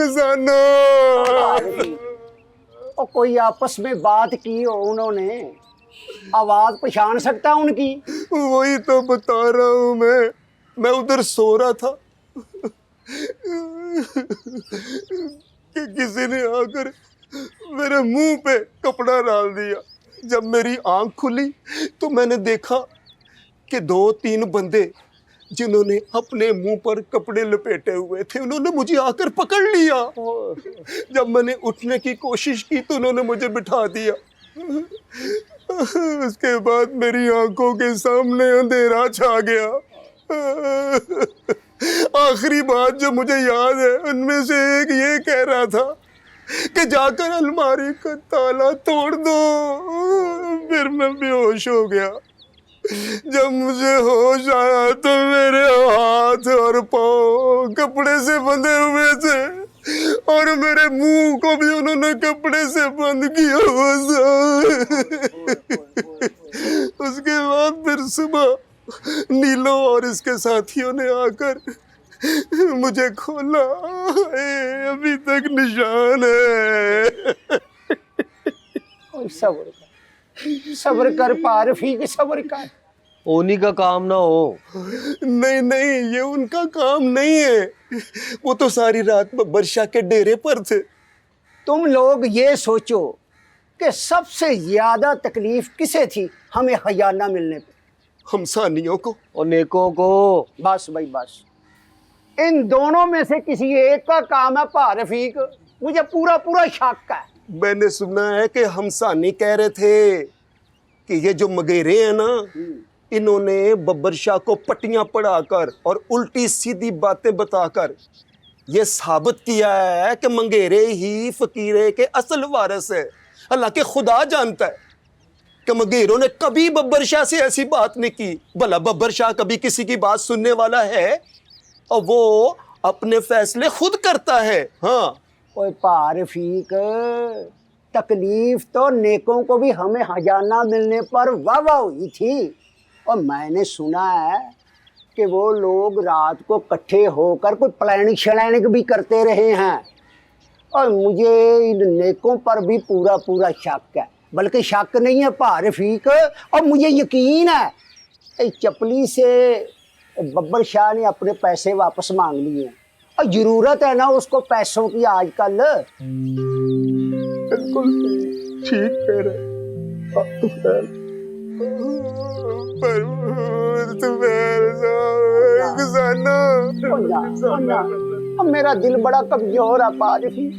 खजाना। और कोई आपस में बात की हो उन्होंने, आवाज पहचान सकता उनकी? वही तो बता रहा हूं मैं उधर सो रहा था कि किसी ने आकर मेरे मुंह पे कपड़ा डाल दिया। जब मेरी आंख खुली तो मैंने देखा कि 2-3 बंदे जिन्होंने अपने मुंह पर कपड़े लपेटे हुए थे, उन्होंने मुझे आकर पकड़ लिया। जब मैंने उठने की कोशिश की तो उन्होंने मुझे बिठा दिया। उसके बाद मेरी आंखों के सामने अंधेरा छा गया। आखिरी बात जो मुझे याद है उनमें से एक ये कह रहा था कि जाकर अलमारी का ताला तोड़ दो। फिर मैं बेहोश हो गया। जब मुझे होश आया तो मेरे हाथ और पाँव कपड़े से बंधे हुए थे और मेरे मुंह को भी उन्होंने कपड़े से बंद किया हुआ था। उसके बाद फिर सुबह नीलो और इसके साथियों ने आकर मुझे खोला। अभी तक निशान है। सब्र कर पारफी के, सब्र कर। उन्हीं का काम ना हो। नहीं, ये उनका काम नहीं है। वो तो सारी रात बब्बर शाह के डेरे पर थे। तुम लोग ये सोचो कि सबसे ज्यादा तकलीफ किसे थी हमें खजाना मिलने पे? हमसानियों को और नेकों को। बस भाई बस, इन दोनों में से किसी एक का काम है पारफीक। मुझे पूरा पूरा शक है। मैंने सुना है कि हमसानी कह रहे थे कि ये जो मगेरे हैं ना, इन्होंने बब्बर शाह को पट्टियां पढ़ाकर और उल्टी सीधी बातें बताकर ये साबित किया है कि मंगेरे ही फकीरे के असल वारिस है। हालांकि खुदा जानता है कि मंगेरों ने कभी बब्बर शाह से ऐसी बात नहीं की। भला बब्बर शाह कभी किसी की बात सुनने वाला है? और वो अपने फैसले खुद करता है। हाँ, ओए पारफीक, तकलीफ तो नेकों को भी हमें खजाना मिलने पर वाह हुई थी। और मैंने सुना है कि वो लोग रात को इकट्ठे होकर कोई प्लानिंग श्लैनिंग भी करते रहे हैं। और मुझे इन नेकों पर भी पूरा पूरा शक है, बल्कि शक नहीं है पारफीक, और मुझे यकीन है इस चपली से बब्बर शाह ने अपने पैसे वापस मांग लिए। और जरूरत है ना उसको पैसों की आजकल। बिल्कुल ठीक कह रहे। अब मेरा दिल बड़ा कमजोर है पारफीक।